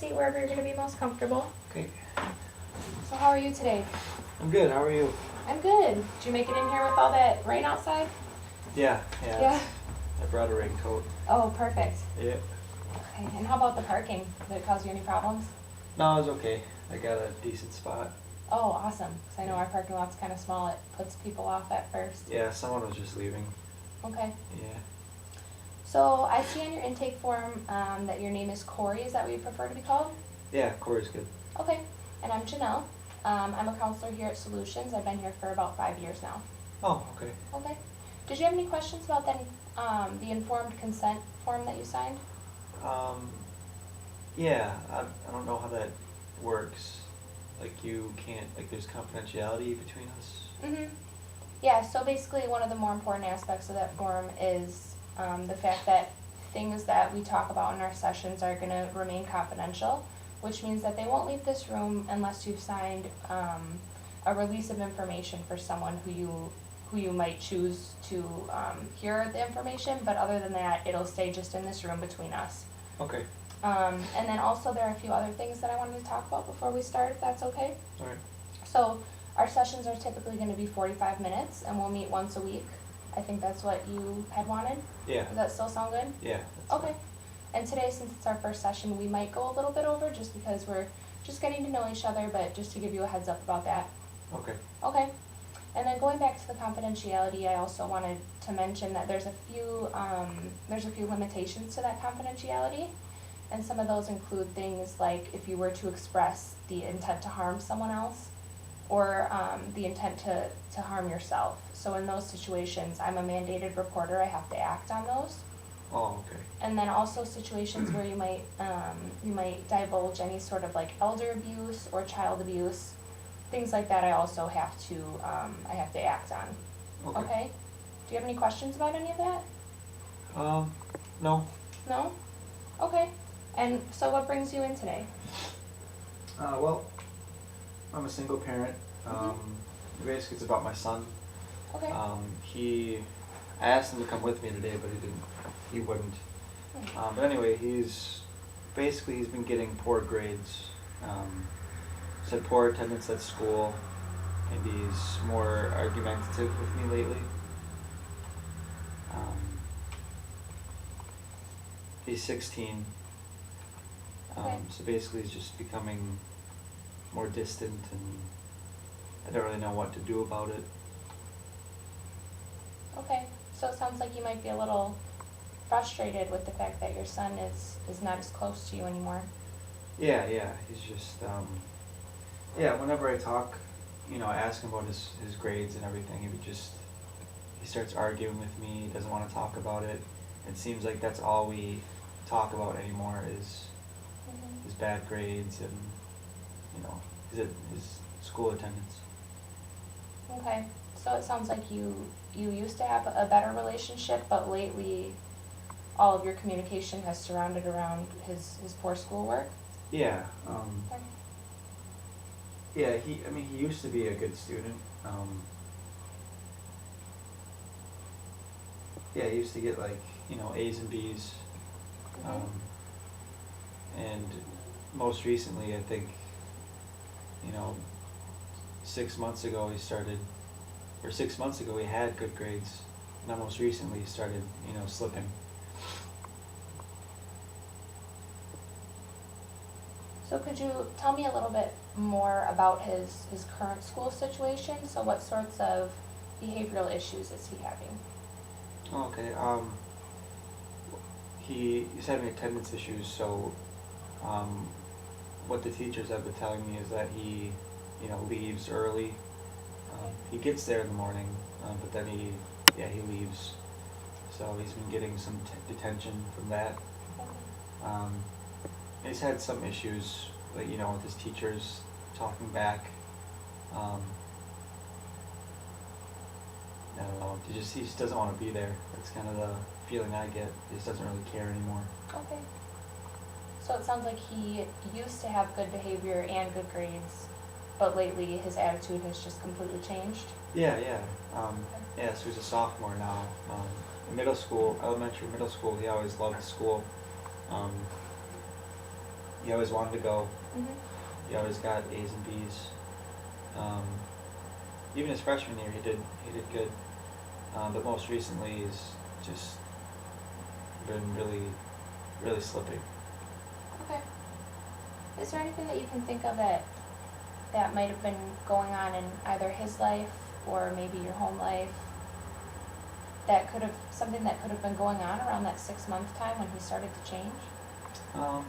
seat wherever you're going to be most comfortable. Okay. So how are you today? I'm good. How are you? I'm good. Did you make it in here with all that rain outside? Yeah. Yeah. I brought a raincoat. Oh, perfect. Yeah. Okay, and how about the parking? Did it cause you any problems? No, it was okay. I got a decent spot. Oh, awesome. Because I know our parking lot's kind of small. It puts people off at first. Yeah, someone was just leaving. Okay. Yeah. So I see on your intake form that your name is Corey. Is that what you prefer to be called? Yeah, Corey's good. Okay. And I'm Janelle. I'm a counselor here at Solutions. I've been here for about 5 years now. Oh, okay. Okay. Did you have any questions about the informed consent form that you signed? Yeah, I don't know how that works. Like you can't, like there's confidentiality between us. Mm-hmm. Yeah, so basically one of the more important aspects of that form is the fact that things that we talk about in our sessions are going to remain confidential, which means that they won't leave this room unless you've signed a release of information for someone who you might choose to hear the information, but other than that, it'll stay just in this room between us. Okay. And then also there are a few other things that I wanted to talk about before we start, if that's okay. All right. So our sessions are typically going to be 45 minutes, and we'll meet once a week. I think that's what you had wanted. Yeah. Does that still sound good? Yeah. Okay. And today, since it's our first session, we might go a little bit over just because we're just getting to know each other, but just to give you a heads up about that. Okay. Okay. And then going back to the confidentiality, I also wanted to mention that there's a few limitations to that confidentiality. And some of those include things like if you were to express the intent to harm someone else or the intent to harm yourself. So in those situations, I'm a mandated reporter. I have to act on those. Oh, okay. And then also situations where you might divulge any sort of like elder abuse or child abuse, things like that. I also have to act on. Okay. Do you have any questions about any of that? No. No? Okay. And so what brings you in today? Well, I'm a single parent. Basically, it's about my son. Okay. I asked him to come with me today, but he wouldn't. But anyway, he's been getting poor grades. Said poor attendance at school, and he's more argumentative with me lately. He's 16. Okay. So basically he's just becoming more distant, and I don't really know what to do about it. Okay. So it sounds like you might be a little frustrated with the fact that your son is not as close to you anymore. Yeah, he's just, whenever I talk, I ask him about his grades and everything, he starts arguing with me, he doesn't want to talk about it. It seems like that's all we talk about anymore is his bad grades and, his school attendance. Okay. So it sounds like you used to have a better relationship, but lately all of your communication has surrounded around his poor schoolwork? Yeah. Okay. Yeah, he used to be a good student. Yeah, he used to get A's and B's. And most recently, I think, 6 months ago he had good grades. And most recently he started, slipping. So could you tell me a little bit more about his current school situation? So what sorts of behavioral issues is he having? Okay. He's having attendance issues, so what the teachers have been telling me is that he leaves early. He gets there in the morning, but then he leaves. So he's been getting some detention from that. He's had some issues, with his teachers talking back. I don't know. He just doesn't want to be there. That's kind of the feeling I get. He just doesn't really care anymore. Okay. So it sounds like he used to have good behavior and good grades, but lately his attitude has just completely changed? Yeah. So he's a sophomore now. In elementary, middle school, he always loved school. he always wanted to go. Mhm. He always got A's and B's. Um, Even his freshman year, he did good. But most recently, he's just been really slipping. Okay. Is there anything that you can think of that might have been going on in either his life or maybe your home life something that could have been going on around that 6 month time when he started to change? Um,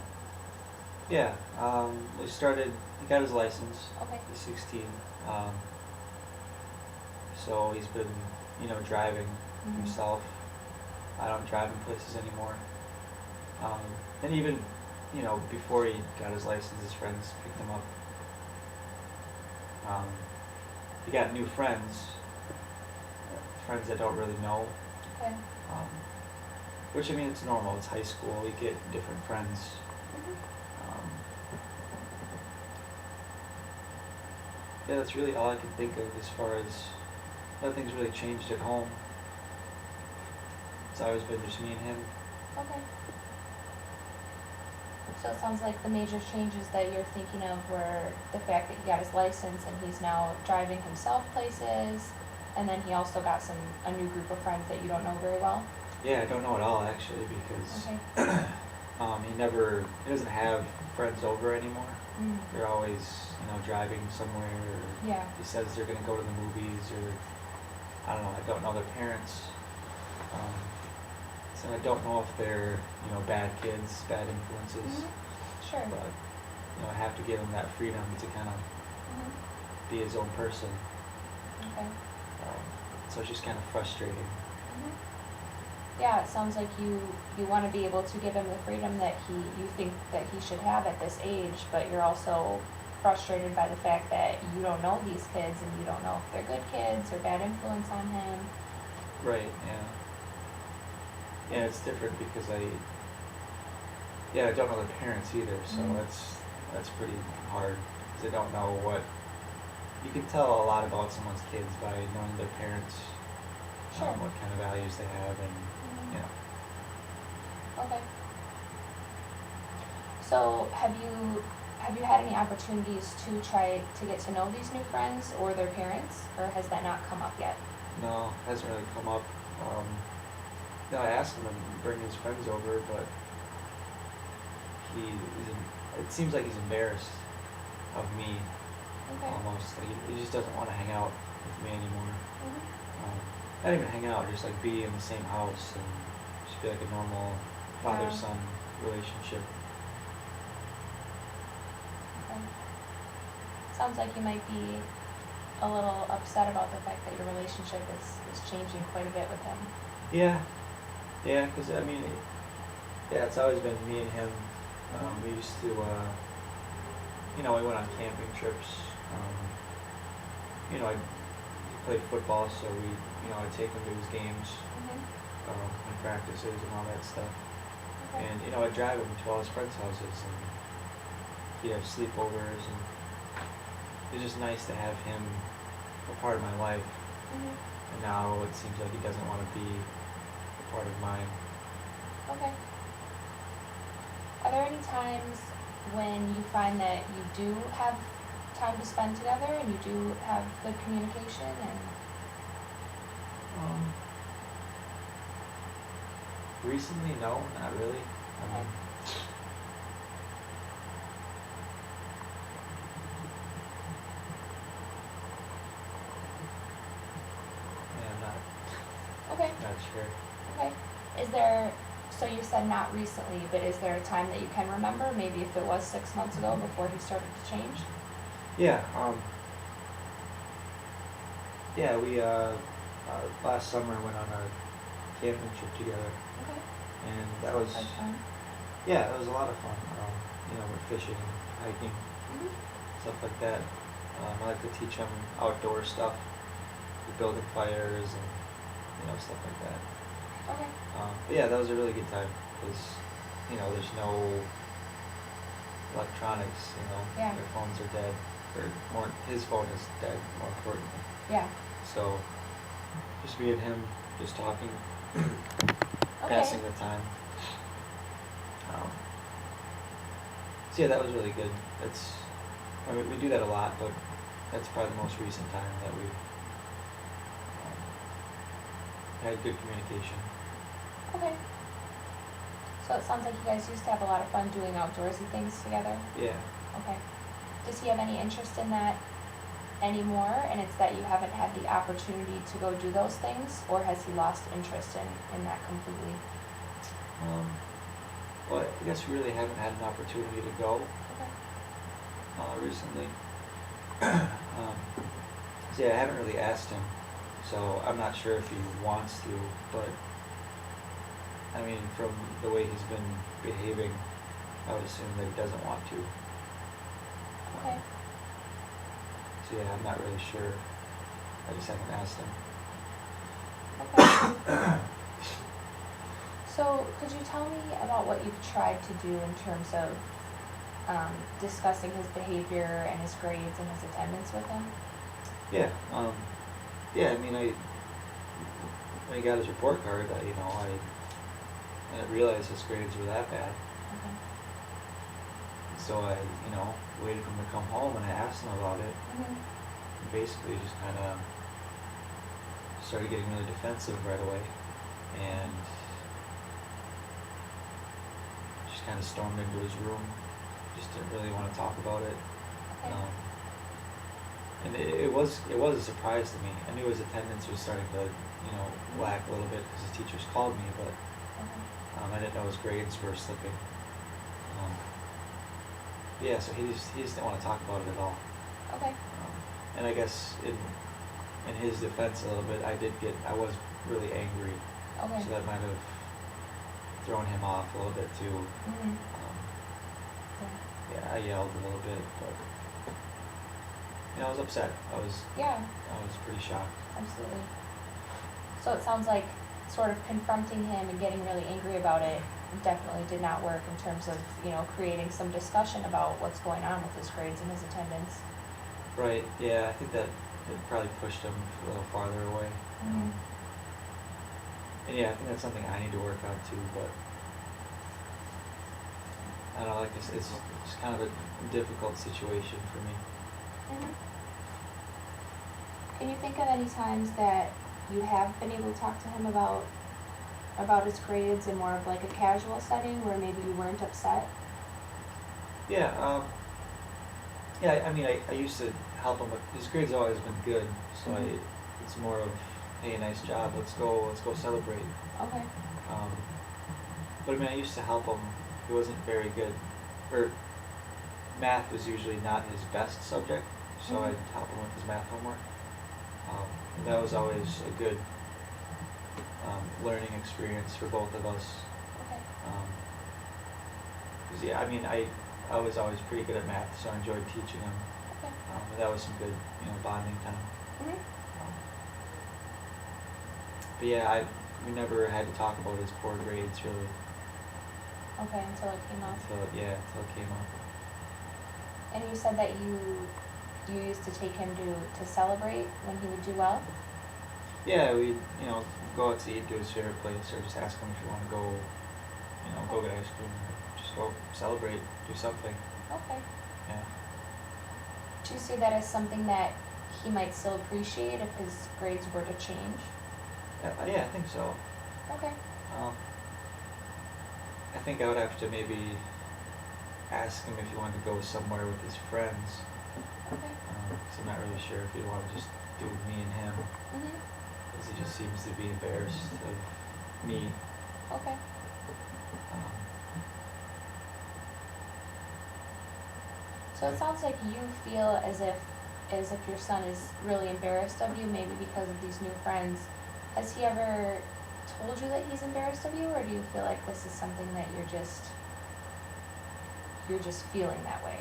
yeah, he got his license. Okay. He's 16. Um, so he's been, driving Mhm. himself. I don't drive in places anymore. And even, before he got his license, his friends picked him up. He got new friends that don't really know. Okay. Um, which, I mean, it's normal. It's high school. You get different friends. Mhm. Um, yeah, that's really all I can think of as far as nothing's really changed at home. It's always been just me and him. Okay. So it sounds like the major changes that you're thinking of were the fact that he got his license and he's now driving himself places, and then he also got a new group of friends that you don't know very well. Yeah, I don't know at all actually because Okay. he doesn't have friends over anymore. Mm. They're always, driving somewhere. Or Yeah. he says they're gonna go to the movies, or I don't know. I don't know their parents. So I don't know if they're, bad kids, bad influences. Mhm. Sure. But, I have to give him that freedom to kind of Mhm. be his own person. Okay. So it's just kind of frustrating. Mhm. Yeah, it sounds like you want to be able to give him the freedom that you think that he should have at this age, but you're also frustrated by the fact that you don't know these kids and you don't know if they're good kids or bad influence on him. Right, yeah. Yeah, it's different because I don't know their parents either, so Mhm. that's pretty hard because I don't know what. You can tell a lot about someone's kids by knowing their parents, Sure. what kind of values they have, and Mhm. Okay. So have you had any opportunities to try to get to know these new friends or their parents, or has that not come up yet? no, hasn't really come up. I asked him to bring his friends over, but it seems like he's embarrassed of me Okay. almost. Like he just doesn't want to hang out with me anymore. Mhm. Not even hang out, just like be in the same house and just be like a normal father-son relationship. Okay. Sounds like you might be a little upset about the fact that your relationship is changing quite a bit with him. Yeah, yeah, because I mean, it's always been me and him. We used to, we went on camping trips. I he played football, so I'd take him to his games, Mhm. and practices and all that stuff. Okay. And I'd drive him to all his friends' houses, and he'd have sleepovers, and it was just nice to have him a part of my life. Mhm. And now it seems like he doesn't want to be a part of mine. Okay. Are there any times when you find that you do have time to spend together and you do have good communication and Um, Recently, no, not really. Okay. Yeah, I'm Okay. not sure. Okay. So you said not recently, but is there a time that you can remember, maybe if it was 6 months ago before he started to change? Yeah, we last summer went on a camping trip together, Okay. and that was Sounds like fun. yeah, it was a lot of fun. We're fishing, hiking, Mhm. stuff like that. I like to teach them outdoor stuff, building fires and stuff like that. Okay. But yeah, that was a really good time because there's no electronics. Yeah. Their phones are dead, or more. His phone is dead. More importantly, Yeah. so just me and him, just talking, Okay. passing the time. So yeah, that was really good. I mean, we do that a lot, but that's probably the most recent time that we had good communication. Okay. So it sounds like you guys used to have a lot of fun doing outdoorsy things together? Yeah. Okay. Does he have any interest in that anymore, and it's that you haven't had the opportunity to go do those things, or has he lost interest in that completely? Um, well, I guess we really haven't had an opportunity to go Okay. recently. So yeah, I haven't really asked him, so I'm not sure if he wants to, but I mean, from the way he's been behaving, I would assume that he doesn't want to. Okay. So yeah, I'm not really sure. I just haven't asked him. Okay. So could you tell me about what you've tried to do in terms of discussing his behavior and his grades and his attendance with him? Yeah. Yeah. I mean, when he got his report card, I didn't realize his grades were that bad. Okay. So I, waited for him to come home and I asked him about it. Mhm. And basically, just kind of started getting really defensive right away, and just kind of stormed into his room. Just didn't really want to talk about it. Okay. And it was a surprise to me. I knew his attendance was starting to, lack a little bit because his teachers called me, but Okay. I didn't know his grades were slipping. Yeah, so he just didn't want to talk about it at all. Okay. And I guess in his defense a little bit, I was really angry, Okay. so that might have thrown him off a little bit too. Mhm. Yeah, I yelled a little bit, but I was upset. Yeah. I was pretty shocked. Absolutely. So it sounds like sort of confronting him and getting really angry about it definitely did not work in terms of, creating some discussion about what's going on with his grades and his attendance. Right. Yeah, I think that it probably pushed him a little farther away. Mhm. And yeah, I think that's something I need to work on too. But I don't know, like it's kind of a difficult situation for me. Mhm. Can you think of any times that you have been able to talk to him about his grades in more of like a casual setting where maybe you weren't upset? Yeah. Yeah. I mean, I used to help him, but his grades have always been good. So Mhm. it's more of, hey, nice job. Let's go celebrate. Okay. Um, but I mean, I used to help him. He wasn't very good, or math was usually not his best subject, so Mhm. I'd help him with his math homework. And that was always a good learning experience for both of us. Okay. 'Cause yeah, I mean, I was always pretty good at math, so I enjoyed teaching him. Okay. And that was some good, bonding time. Mhm. Um, but yeah, we never had to talk about his poor grades really Okay, until it came up. until it came up. And you said that you used to take him to celebrate when he would do well? Yeah, we go out to eat, go to his favorite place, or just ask him if you want to go, go get ice cream, or just go celebrate, do something. Okay. Yeah. Do you see that as something that he might still appreciate if his grades were to change? Yeah, I think so. Okay. Um, I think I would have to maybe ask him if he wanted to go somewhere with his friends. Okay. So I'm not really sure if he'd want to just do with me and him, Mhm. because he just seems to be embarrassed of me. Okay. Um, So it sounds like you feel as if your son is really embarrassed of you, maybe because of these new friends. Has he ever told you that he's embarrassed of you, or do you feel like this is something that you're just feeling that way?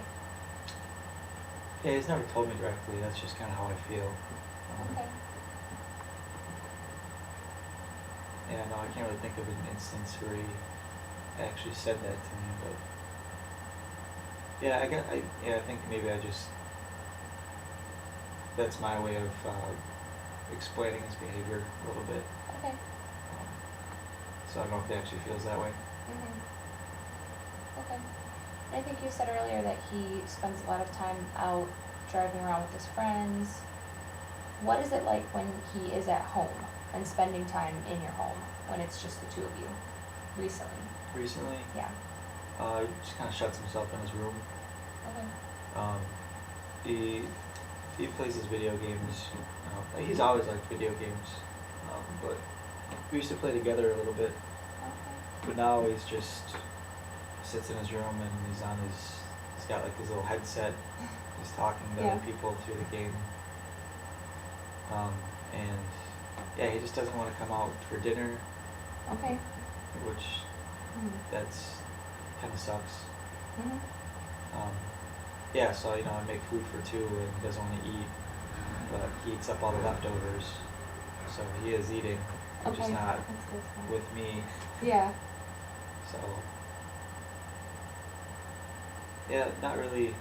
yeah, he's never told me directly. That's just kind of how I feel. Okay. Yeah, no, I can't really think of an instance where he actually said that to me, but yeah, I think maybe that's my way of explaining his behavior a little bit. Okay. So I don't know if he actually feels that way. Mhm. Okay. I think you said earlier that he spends a lot of time out driving around with his friends. What is it like when he is at home and spending time in your home when it's just the two of you? Recently. Recently, Yeah. he just kind of shuts himself in his room. Okay. Um, he plays his video games. He's always liked video games, but we used to play together a little bit. Okay. But now he's just sits in his room and he's got like his little headset. He's talking to Yeah. other people through the game. And yeah, he just doesn't want to come out for dinner, Okay. which Mm-hmm. that's kind of sucks. Mm-hmm. Yeah, so I make food for two and he doesn't want to eat, but he eats up all the leftovers. So he is eating, which is Okay. not That's good stuff. with me. Yeah. So yeah, not really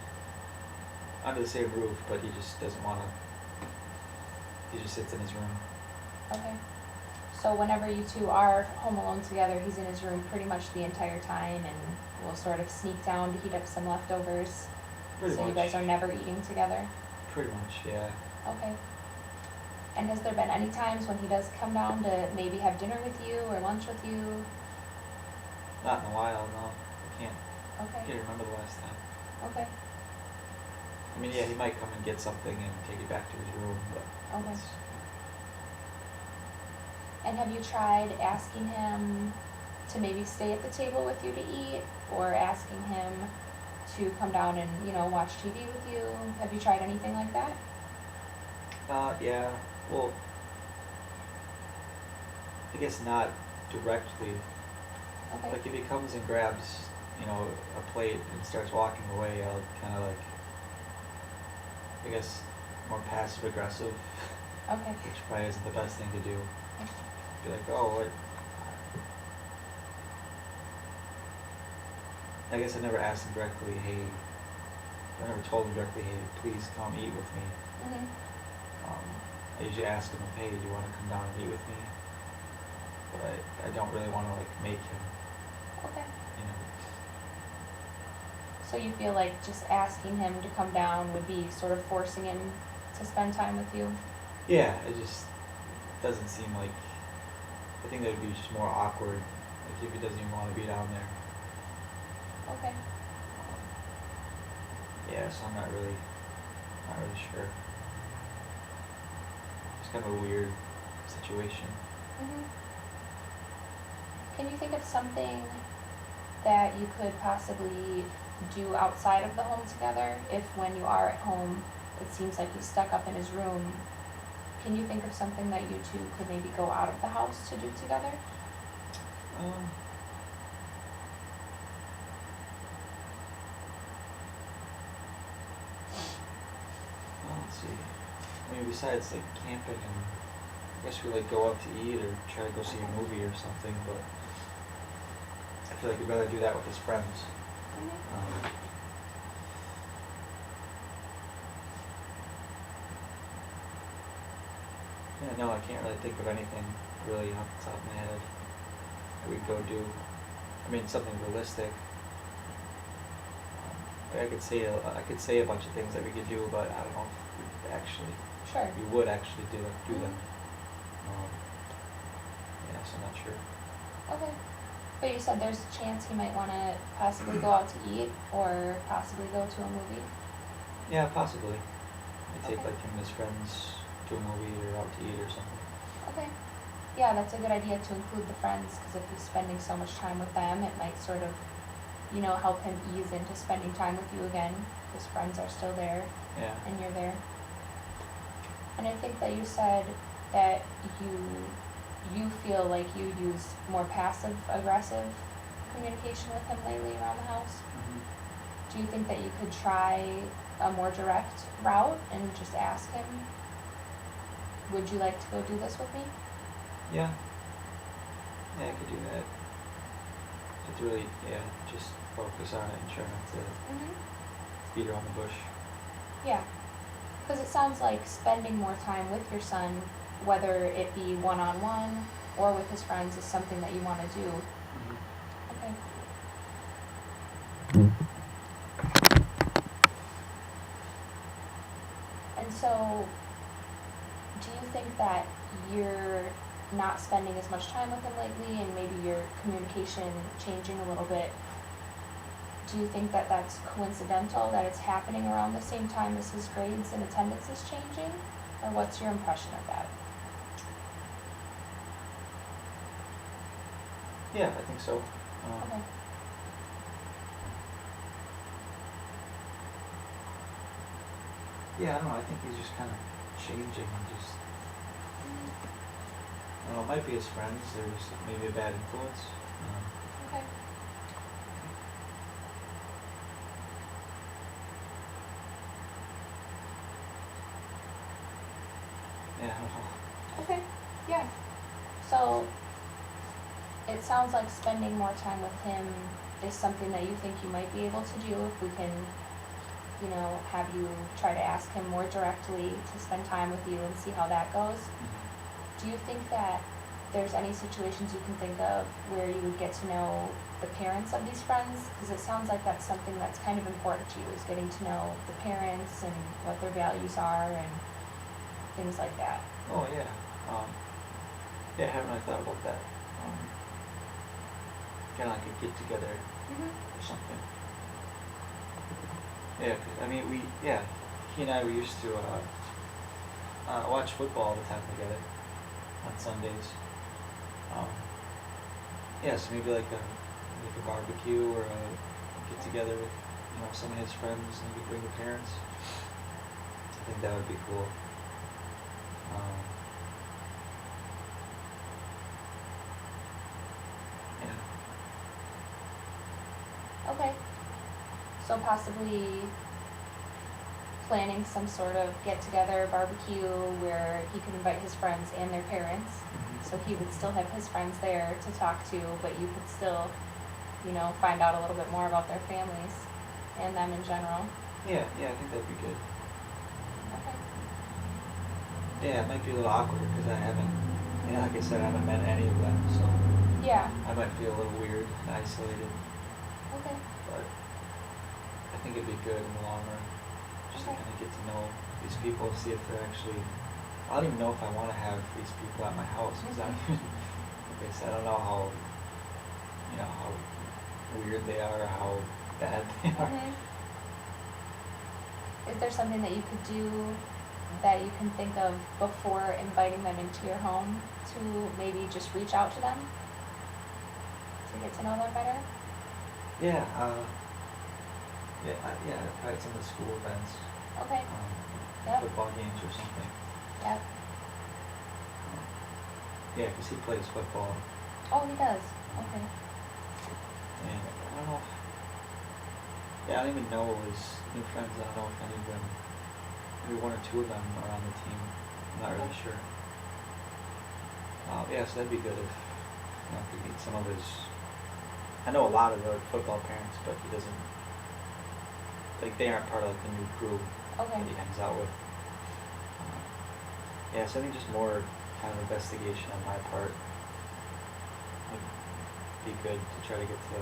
under the same roof, but he just doesn't want to. He just sits in his room. Okay. So whenever you two are home alone together, he's in his room pretty much the entire time and will sort of sneak down to heat up some leftovers. Pretty So much. you guys are never eating together? Pretty much, yeah. Okay. And has there been any times when he does come down to maybe have dinner with you or lunch with you? Not in a while, no. I Okay. can't remember the last time. Okay. I mean, yeah, he might come and get something and take it back to his room, but Okay. it's- And have you tried asking him to maybe stay at the table with you to eat, or asking him to come down and, watch TV with you? Have you tried anything like that? yeah. Well, I guess not directly. Okay. Like if he comes and grabs, a plate and starts walking away, I'll kind of like, I guess, more passive aggressive, Okay. which probably isn't the best thing to do. Be like, oh, what? I guess I never asked him directly, hey, I never told him directly, hey, please come eat with me. Mhm. I usually ask him, hey, do you want to come down and eat with me? But I don't really want to like make him, Okay. you know. So you feel like just asking him to come down would be sort of forcing him to spend time with you? Yeah, it just doesn't seem like, I think that would be just more awkward, like if he doesn't even want to be down there. Okay. Yeah, so I'm not really sure. It's kind of a weird situation. Mhm. Can you think of something that you could possibly do outside of the home together? If when you are at home, it seems like he's stuck up in his room, can you think of something that you two could maybe go out of the house to do together? Um, well, let's see. I mean, besides like camping and I guess we like go out to eat or try to go see a movie or something, but I feel like he'd rather do that with his friends. Um, yeah, no, I can't really think of anything really off the top of my head that we'd go do. I mean, something realistic. I could say a bunch of things that we could do, but I don't know if Sure. we would actually do them. Yeah, so I'm not sure. Okay. But you said there's a chance he might want to possibly go out to eat or possibly go to a movie? Yeah, possibly. I take Okay. like him and his friends to a movie or out to eat or something. Okay. Yeah, that's a good idea to include the friends, because if he's spending so much time with them, it might sort of, help him ease into spending time with you again. His friends are still there Yeah. and you're there. And I think that you said that you feel like you use more passive aggressive communication with him lately around the house. Do you think that you could try a more direct route and just ask him, would you like to go do this with me? Yeah. Yeah, I could do that. Just really, just focus on it and try not to Mm-hmm. beat around the bush. Yeah, because it sounds like spending more time with your son, whether it be one-on-one or with his friends, is something that you want to do. Okay. So, do you think that you're not spending as much time with him lately and maybe your communication changing a little bit? Do you think that that's coincidental, that it's happening around the same time as his grades and attendance is changing? Or what's your impression of that? Yeah, I think so. Okay. Yeah, I don't know. I think he's just kind of changing and just, I don't know, it might be his friends. There's maybe a bad influence. Okay. Yeah, I don't know. Okay. Yeah. So, it sounds like spending more time with him is something that you think you might be able to do if we can, have you try to ask him more directly to spend time with you and see how that goes. Do you think that there's any situations you can think of where you would get to know the parents of these friends? Because it sounds like that's something that's kind of important to you, is getting to know the parents and what their values are and things like that. Oh, yeah. Yeah, I haven't really thought about that. Kind of like a get together or something. Yeah, 'cause, I mean, he and I, we used to watch football all the time together on Sundays. Yeah, so maybe like a barbecue or a get together with some of his friends, and maybe bring the parents. I think that would be cool. Yeah. Okay. So possibly planning some sort of get-together barbecue where he could invite his friends and their parents. So he would still have his friends there to talk to, but you could still, find out a little bit more about their families and them in general. Yeah, I think that'd be good. Okay. Yeah, it might be a little awkward because I haven't, like I said, I haven't met any of them, so Yeah. I might feel a little weird and isolated, Okay. but I think it'd be good in the long run, just to Okay. kind of get to know these people, see if they're actually, I don't even know if I want to have these people at my house, because I don't even, like I said, I don't know how weird they are, or how bad they are. Is there something that you could do that you can think of before inviting them into your home to maybe just reach out to them to get to know them better? Yeah, probably some of the school events, Okay. Yep. football games or something. Yep. Yeah, because he plays football, Oh, he does. Okay. and I don't know. Yeah, I don't even know his new friends. I don't know if any of them, maybe one or two of them are on the team. I'm not really sure. Yeah, so that'd be good if I could meet some of his. I know a lot of the football parents, but he doesn't. Like, they aren't part of like the new crew Okay. that he hangs out with. Yeah, so I think just more kind of investigation on my part would be good to try to get to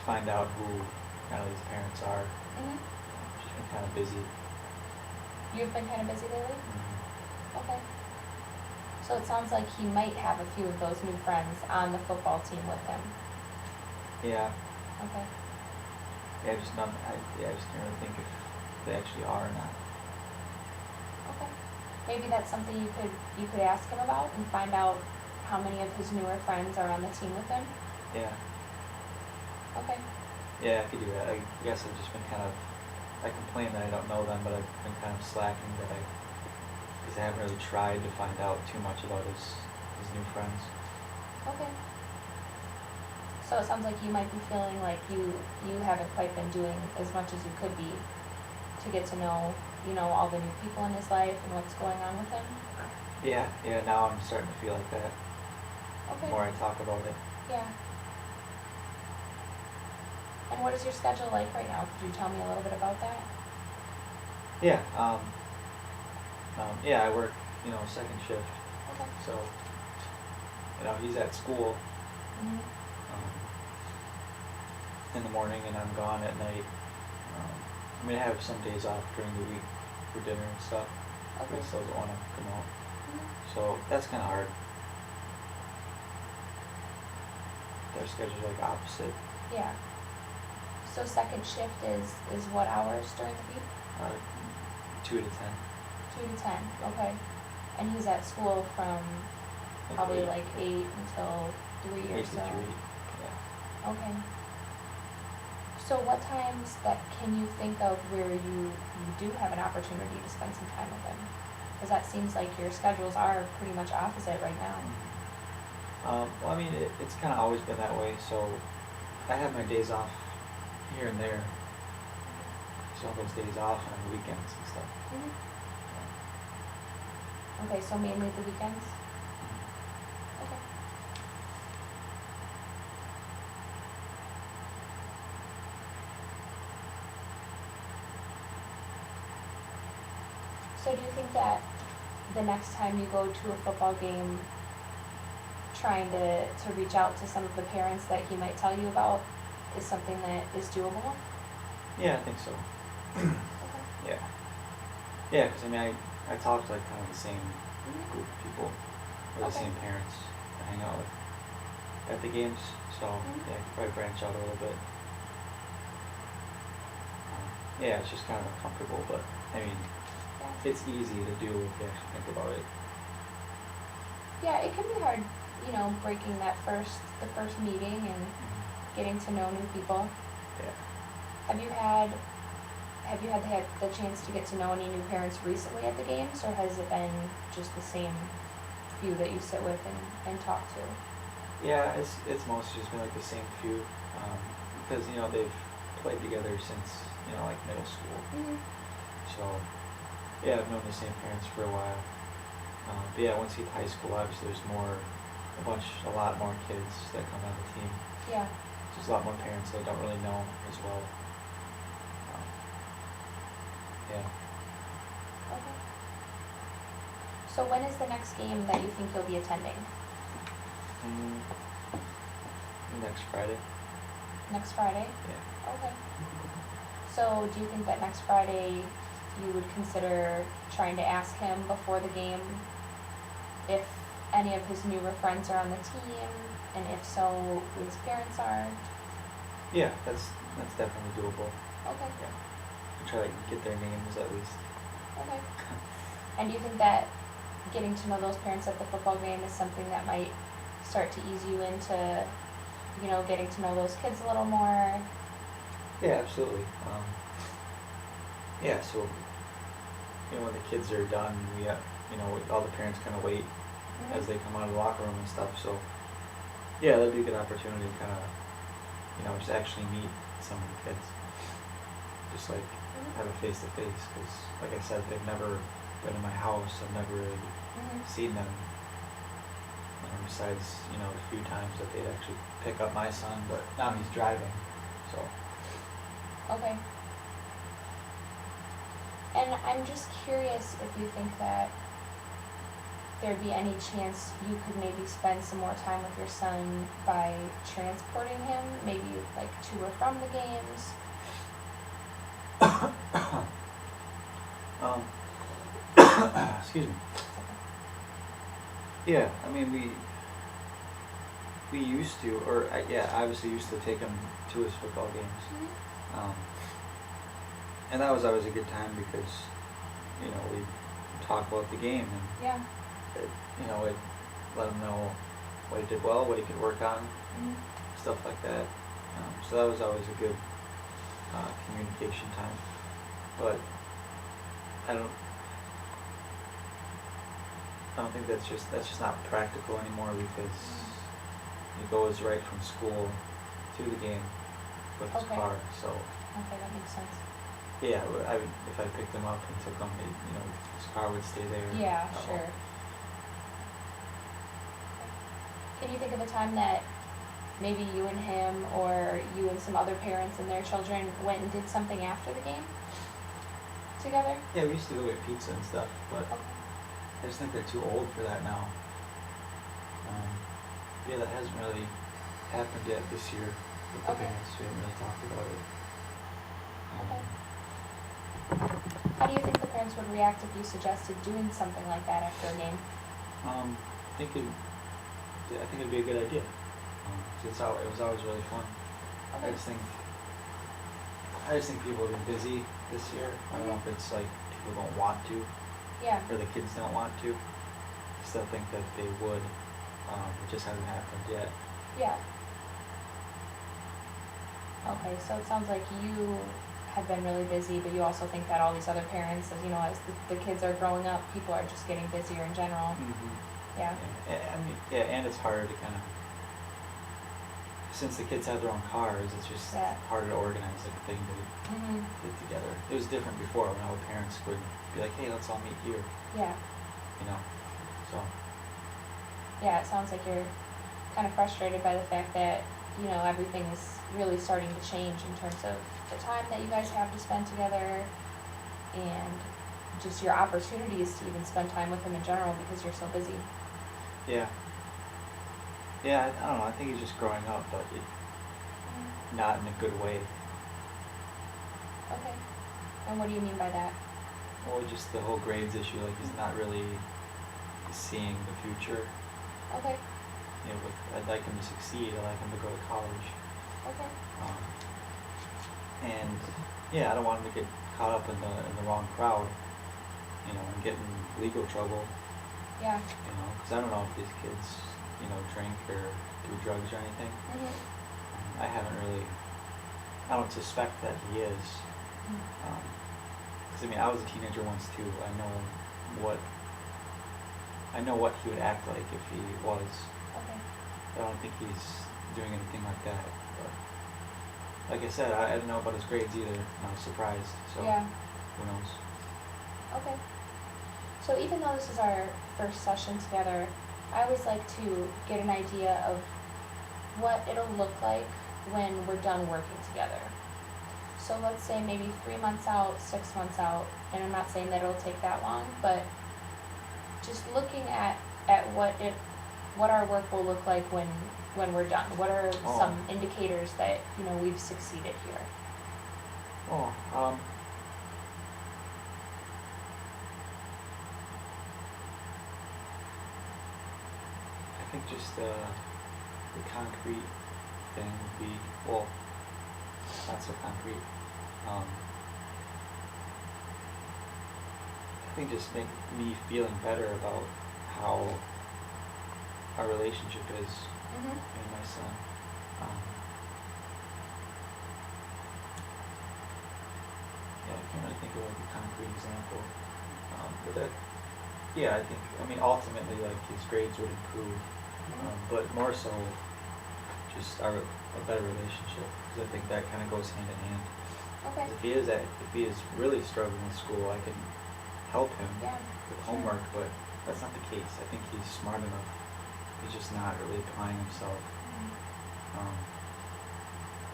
find out who kind of these parents are. Just been kind of busy. You've been kind of busy lately? Okay. So it sounds like he might have a few of those new friends on the football team with him. Yeah, Okay. I just can't really think if they actually are or not. Okay. Maybe that's something you could ask him about and find out how many of his newer friends are on the team with him. Yeah. Okay. Yeah, I could do that. I guess I've just been I complain that I don't know them, but I've been kind of slacking because I haven't really tried to find out too much about his new friends. Okay. So it sounds like you might be feeling like you haven't quite been doing as much as you could be to get to know, all the new people in his life and what's going on with him. Yeah, now I'm starting to feel like that. Okay. The more I talk about it. Yeah. And what is your schedule like right now? Could you tell me a little bit about that? Yeah, I work, second shift, Okay. so, he's at school, Mhm. in the morning and I'm gone at night. I have some days off during the week, for dinner and stuff. Okay. He still doesn't want to come out. Mhm. So that's kind of hard. Their schedule's like opposite. Yeah. So second shift is what hours during the week? 2 to 10. 2 to 10. Okay. And he's at school from probably eight. like 8 until 3 or 8 to so. 3. Yeah. Okay. So what times that can you think of where you do have an opportunity to spend some time with him? Because that seems like your schedules are pretty much opposite right now. Well, I mean, it's kind of always been that way. So I have my days off here and there. So those days off on the weekends and stuff. Mhm. Okay, so mainly the weekends? Okay. So do you think that the next time you go to a football game, trying to reach out to some of the parents that he might tell you about is something that is doable? Yeah, I think so. Okay. Yeah. Yeah, because I mean, I talk to like kind of the same Mhm. group of people, or the Okay. same parents I hang out with at the games. So Mhm. yeah, I could probably branch out a little bit. Yeah, it's just kind of uncomfortable, but I mean, Yeah. it's easy to do if you actually think about it. Yeah, it can be hard, breaking the first meeting and getting to know new people. Yeah. Have you had the chance to get to know any new parents recently at the games, or has it been just the same few that you sit with and talk to? Yeah, it's mostly just been like the same few, because they've played together since like middle school. Mm-hmm. So yeah, I've known the same parents for a while. But yeah, once you hit high school, obviously there's a lot more kids that come on the team. Yeah. There's a lot more parents that I don't really know as well. Yeah. Okay. So when is the next game that you think you'll be attending? Next Friday. Next Friday? Yeah. Okay. So do you think that next Friday you would consider trying to ask him before the game if any of his newer friends are on the team, and if so, who his parents are? Yeah, that's definitely doable. Okay. Yeah. I try to get their names at least. Okay. And do you think that getting to know those parents at the football game is something that might start to ease you into, getting to know those kids a little more? Yeah, absolutely. Yeah, so when the kids are done, all the parents kind of wait Mhm. as they come out of the locker room and stuff. So yeah, that'd be a good opportunity to kind of just actually meet some of the kids, just like Mhm. have a face to face. Because like I said, they've never been in my house. I've never really Mhm. seen them. Besides a few times that they'd actually pick up my son, but now he's driving, so. Okay. And I'm just curious if you think that there'd be any chance you could maybe spend some more time with your son by transporting him, maybe like to or from the games? Excuse me. Yeah, I mean we used to, or I obviously used to take him to his football games, Mhm. and that was always a good time because we talk about the game and Yeah. it let him know what he did well, what he could work on, Mhm. stuff like that. So that was always a good communication time, but I don't think that's just not practical anymore because he goes right from school to the game with his Okay. car. So Okay, that makes sense. yeah, if I picked him up and took him, his car would stay there. Yeah, sure. Can you think of a time that maybe you and him or you and some other parents and their children went and did something after the game together? Yeah, we used to go get pizza and stuff, but Okay. I just think they're too old for that now. Yeah, that hasn't really happened yet this year with the Okay. parents. We haven't really talked about it. Okay. How do you think the parents would react if you suggested doing something like that after a game? I think it'd be a good idea. It was always really fun. I Okay. just think people have been busy this year. I don't know if it's like people don't want to, Yeah. or the kids don't want to. I still think that they would. It just hasn't happened yet. Yeah. Okay, so it sounds like you have been really busy, but you also think that all these other parents, as you know, as the kids are growing up, people are just getting busier in general. Yeah. And it's harder to kind of, since the kids have their own cars, it's just Yeah. harder to organize like a thing to Mhm. get together. It was different before when our parents would be like, hey, let's all meet here, Yeah. you know. So Yeah, it sounds like you're kind of frustrated by the fact that, you know, everything is really starting to change in terms of the time that you guys have to spend together and just your opportunities to even spend time with him in general because you're so busy. yeah, I don't know. I think he's just growing up, but not in a good way. Okay. And what do you mean by that? Or just the whole grades issue. Like he's not really seeing the future. Okay. You know, I'd like him to succeed. I'd like him to go to college. Okay. Um, and yeah, I don't want him to get caught up in the wrong crowd. You know, and get in legal trouble. Yeah. You know, because I don't know if these kids, you know, drink or do drugs or anything. Mhm. I haven't really. I don't suspect that he is. Mhm. Because I mean, I was a teenager once too. I know what he would act like if he was. Okay. I don't think he's doing anything like that. But like I said, I didn't know about his grades either, and I was surprised. So Yeah. who knows? Okay. So even though this is our first session together, I always like to get an idea of what it'll look like when we're done working together. So let's say maybe 3 months out, 6 months out, and I'm not saying that it'll take that long, but just looking at what our work will look like when we're done. What are Oh. some indicators that, you know, we've succeeded here? Oh, I think just the concrete thing would be, well, not so concrete. I think just make me feeling better about how our relationship is, Mhm. me and my son. Um, yeah, I can't really think of like a concrete example. But that, yeah, I mean, ultimately, like his grades would improve, but more so, just a better relationship, because I think that kind of goes hand in hand. Okay. 'Cause if he is really struggling with school, I can help him Yeah. with Sure. homework, but that's not the case. I think he's smart enough. He's just not really applying himself. Um,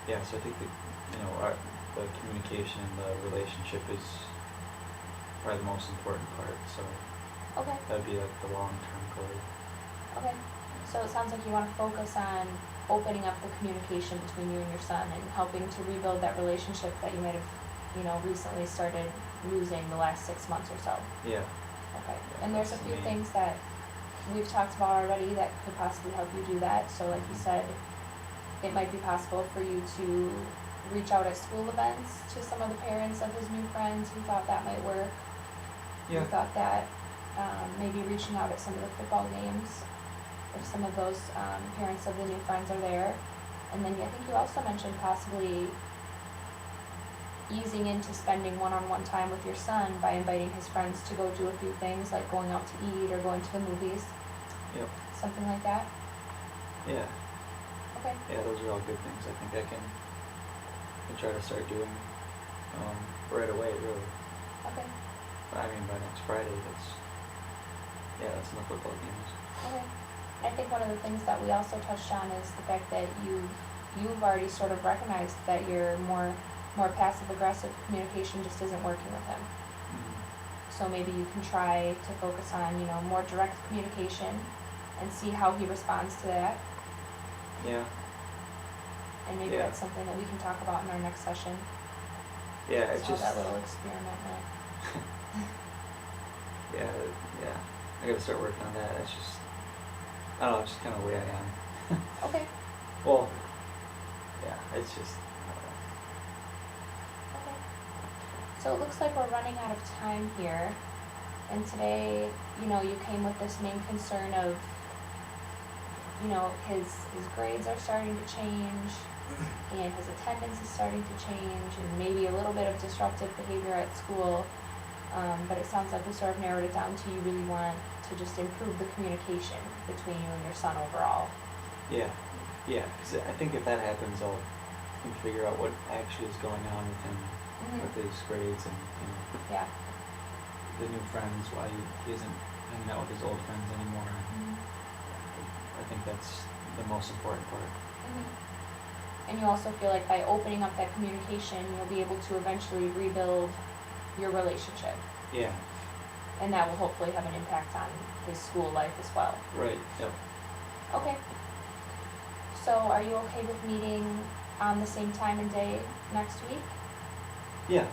yeah, so I think that, you know, the communication and the relationship is probably the most important part. So Okay. that'd be like the long-term goal. Okay. So it sounds like you want to focus on opening up the communication between you and your son and helping to rebuild that relationship that you might have, you know, recently started losing the last 6 months or so. Yeah. Okay. Yeah, And there's a that's few the main- things that we've talked about already that could possibly help you do that. So like you said, it might be possible for you to reach out at school events to some of the parents of his new friends who thought that might work. Yeah. We thought that maybe reaching out at some of the football games if some of those parents of the new friends are there. And then I think you also mentioned possibly easing into spending one-on-one time with your son by inviting his friends to go do a few things like going out to eat or going to the movies, Yep. something like that. Yeah. Okay. Yeah, those are all good things. I think I can try to start doing right away, really. Okay. I mean, by next Friday, that's no football games. Okay. I think one of the things that we also touched on is the fact that you've already sort of recognized that your more passive aggressive communication just isn't working with him. So maybe you can try to focus on, you know, more direct communication and see how he responds to that. Yeah. And maybe Yeah. that's something that we can talk about in our next session. Yeah, it's How just that little experiment went. yeah, yeah. I gotta start working on that. It's just, I don't know, it's just kind of the way I am. Okay, Well, yeah, it's just, I okay. So it looks like we're running out of time here. And today, you came with this main concern of, his grades are starting to change and his attendance is starting to change and maybe a little bit of disruptive behavior at school. But it sounds like we sort of narrowed it down to you really want to just improve the communication between you and your son overall. don't, yeah, because I think if that happens, I'll can figure out what actually is going on with him, with his grades and, Yeah. the new friends, why he isn't hanging out with his old friends anymore. I think that's the most important part. And you also feel like by opening up that communication, you'll be able to eventually rebuild your relationship. Yeah, And that will hopefully have an impact on his school life as well. right, yep. Okay. So are you okay with meeting on the same time and day next week? Yeah,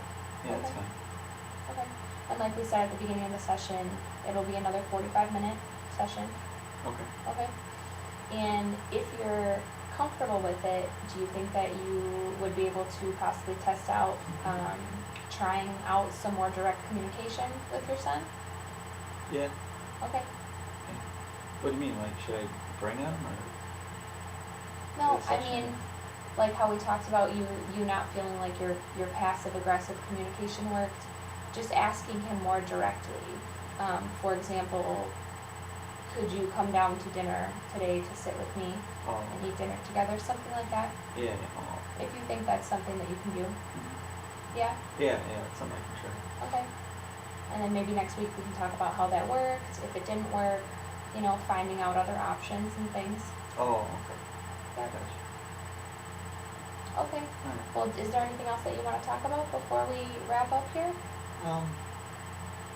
that's Okay. fine. Okay. And like we said at the beginning of the session, it'll be another 45-minute session. Okay. Okay. And if you're comfortable with it, do you think that you would be able to possibly test out trying out some more direct communication with your son? Yeah. Okay. What do you mean, like, should I bring him or? No, This I session? mean, like how we talked about you not feeling like your passive aggressive communication worked, just asking him more directly. For example, could you come down to dinner today to sit with me Oh, and eat dinner together, something like that? yeah, oh. If you think that's something that you can do. Yeah? Yeah, that's something I can try. Okay. And then maybe next week we can talk about how that worked, if it didn't work, finding out other options and things. Oh, okay. Yeah. Gotcha. Okay. Alright. Well, is there anything else that you want to talk about before we wrap up here? I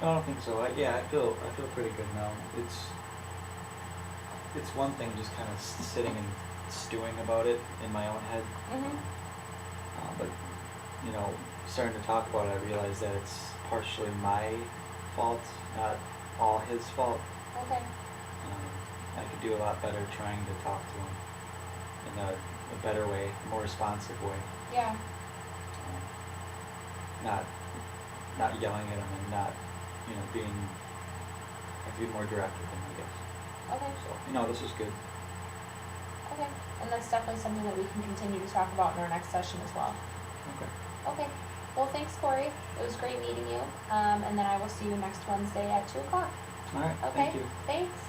don't think so. I feel pretty good now. It's one thing just kind of sitting and stewing about it in my own head, but starting to talk about it, I realize that it's partially my fault, not all his fault. Okay. I could do a lot better trying to talk to him in a better way, a more responsive way. Yeah. Not yelling at him and not, being, I have to be more direct with him, I guess. Okay. So, this is good. Okay. And that's definitely something that we can continue to talk about in our next session as well. Okay. Okay. Well, thanks, Corey. It was great meeting you. And then I will see you next Wednesday at 2:00. All right. Okay? Thank you. Thanks.